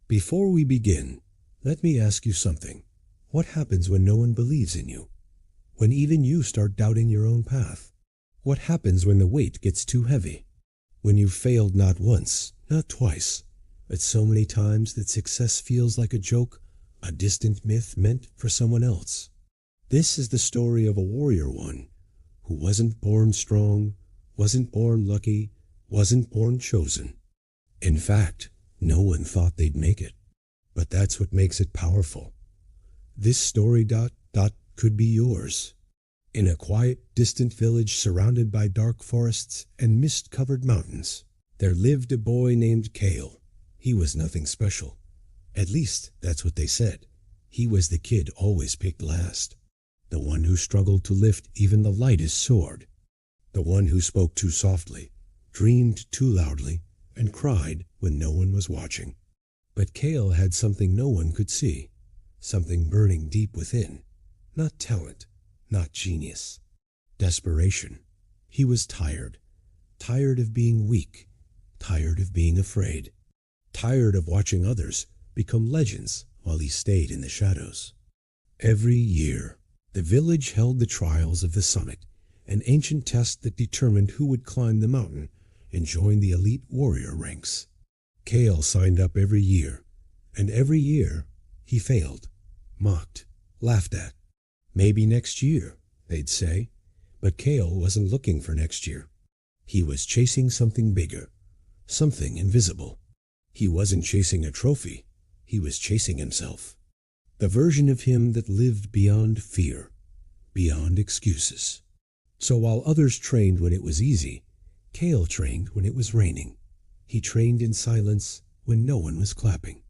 Before we begin, let me ask you something. What happens when no one believes in you? When even you start doubting your own path? What happens when the weight gets too heavy? When you've failed not once, not twice, but so many times that success feels like a joke, a distant myth meant for someone else? This is the story of a warrior one who wasn't born strong, wasn't born lucky, wasn't born chosen. In fact, no one thought they'd make it. But that's what makes it powerful. This story could be yours. In a quiet, distant village surrounded by dark forests and mist-covered mountains, there lived a boy named Kael. He was nothing special. At least, that's what they said. He was the kid always picked last. The one who struggled to lift even the lightest sword. The one who spoke too softly, dreamed too loudly, and cried when no one was watching. But Kael had something no one could see, something burning deep within. Not talent, not genius. Desperation. He was tired. Tired of being weak. Tired of being afraid. Tired of watching others become legends while he stayed in the shadows. Every year, the village held the trials of the summit, an ancient test that determined who would climb the mountain and join the elite warrior ranks. Kael signed up every year, and every year he failed, mocked, laughed at. Maybe next year, they'd say, but Kael wasn't looking for next year. He was chasing something bigger, something invisible. He wasn't chasing a trophy, he was chasing himself. The version of him that lived beyond fear, beyond excuses. So while others trained when it was easy, Kael trained when it was raining. He trained in silence when no one was clapping.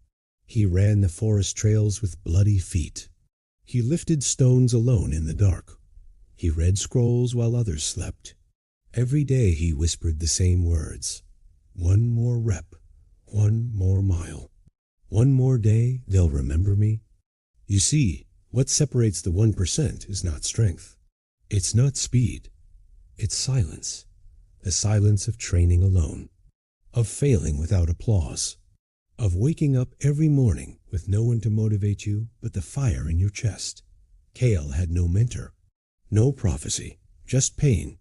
He ran the forest trails with bloody feet. He lifted stones alone in the dark. He read scrolls while others slept. Every day he whispered the same words. One more rep, one more mile. One more day they'll remember me. You see, what separates the 1% is not strength. It's not speed. It's silence. The silence of training alone. Of failing without applause. Of waking up every morning with no one to motivate you but the fire in your chest. Kael had no mentor. No prophecy. Just pain.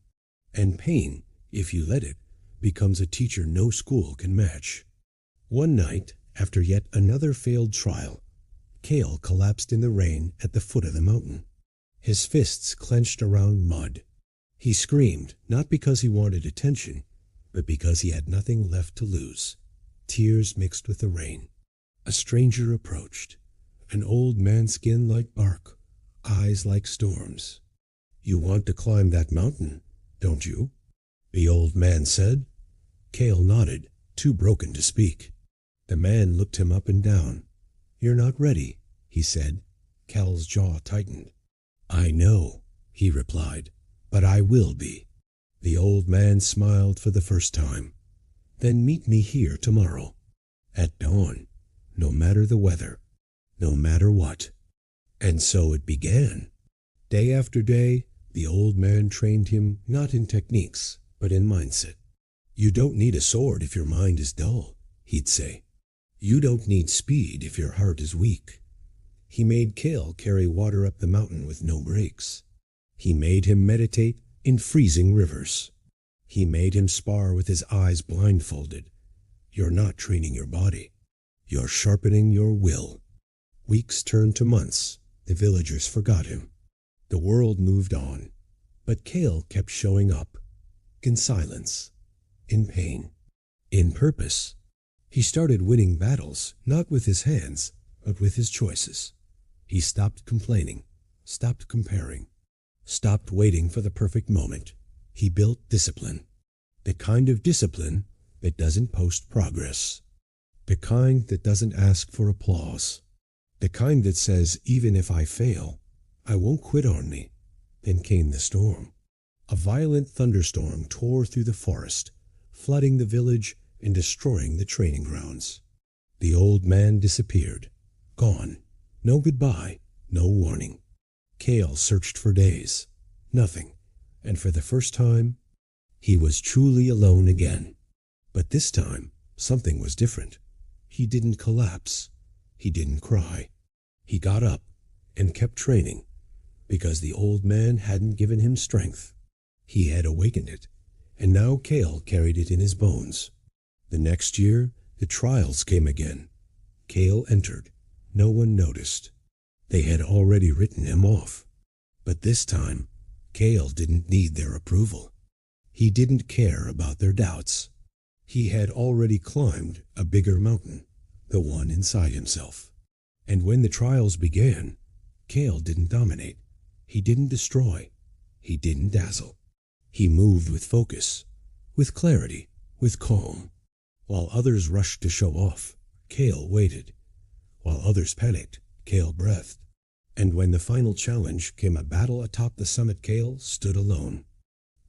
And pain, if you let it, becomes a teacher no school can match. One night, after yet another failed trial, Kael collapsed in the rain at the foot of the mountain. His fists clenched around mud. He screamed, not because he wanted attention, but because he had nothing left to lose. Tears mixed with the rain. A stranger approached, an old man, skin like bark, eyes like storms. You want to climb that mountain, don't you? The old man said. Kael nodded, too broken to speak. The man looked him up and down. You're not ready, he said. Kael's jaw tightened. I know, he replied, but I will be. The old man smiled for the first time. Then meet me here tomorrow, at dawn, no matter the weather, no matter what. And so it began. Day after day, the old man trained him not in techniques, but in mindset. You don't need a sword if your mind is dull, he'd say. You don't need speed if your heart is weak. He made Kael carry water up the mountain with no breaks. He made him meditate in freezing rivers. He made him spar with his eyes blindfolded. You're not training your body. You're sharpening your will. Weeks turned to months. The villagers forgot him. The world moved on. But Kael kept showing up. In silence. In pain. In purpose. He started winning battles, not with his hands, but with his choices. He stopped complaining, stopped comparing, stopped waiting for the perfect moment. He built discipline. The kind of discipline that doesn't post progress. The kind that doesn't ask for applause. The kind that says, even if I fail, I won't quit on me. Then came the storm. A violent thunderstorm tore through the forest, flooding the village and destroying the training grounds. The old man disappeared. Gone. No goodbye, no warning. Kael searched for days. Nothing. And for the first time, he was truly alone again. But this time, something was different. He didn't collapse. He didn't cry. He got up and kept training because the old man hadn't given him strength. He had awakened it, and now Kael carried it in his bones. The next year, the trials came again. Kael entered. No one noticed. They had already written him off. But this time, Kael didn't need their approval. He didn't care about their doubts. He had already climbed a bigger mountain, the one inside himself. And when the trials began, Kael didn't dominate. He didn't destroy. He didn't dazzle. He moved with focus, with clarity, with calm. While others rushed to show off, Kael waited. While others panicked, Kael breathed. And when the final challenge came a battle atop the summit, Kael stood alone.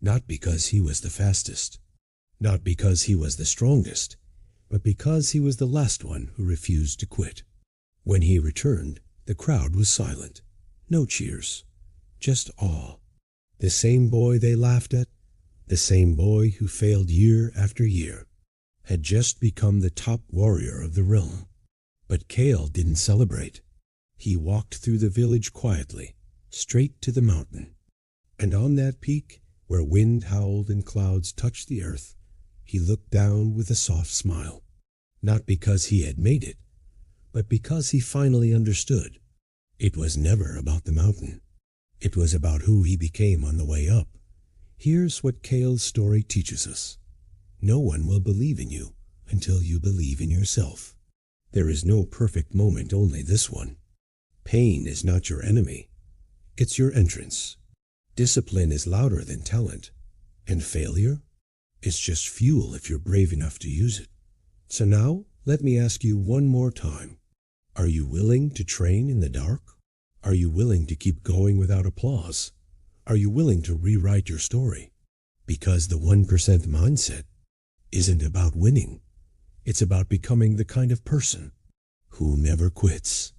Not because he was the fastest, not because he was the strongest, but because he was the last one who refused to quit. When he returned, the crowd was silent. No cheers, just awe. The same boy they laughed at, the same boy who failed year after year, had just become the top warrior of the realm. But Kael didn't celebrate. He walked through the village quietly, straight to the mountain. And on that peak, where wind howled and clouds touched the earth, he looked down with a soft smile. Not because he had made it, but because he finally understood. It was never about the mountain. It was about who he became on the way up. Here's what Kael's story teaches us. No one will believe in you until you believe in yourself. There is no perfect moment, only this one. Pain is not your enemy. It's your entrance. Discipline is louder than talent. And failure? It's just fuel if you're brave enough to use it. So now, let me ask you one more time. Are you willing to train in the dark? Are you willing to keep going without applause? Are you willing to rewrite your story? Because the 1% mindset isn't about winning. It's about becoming the kind of person who never quits.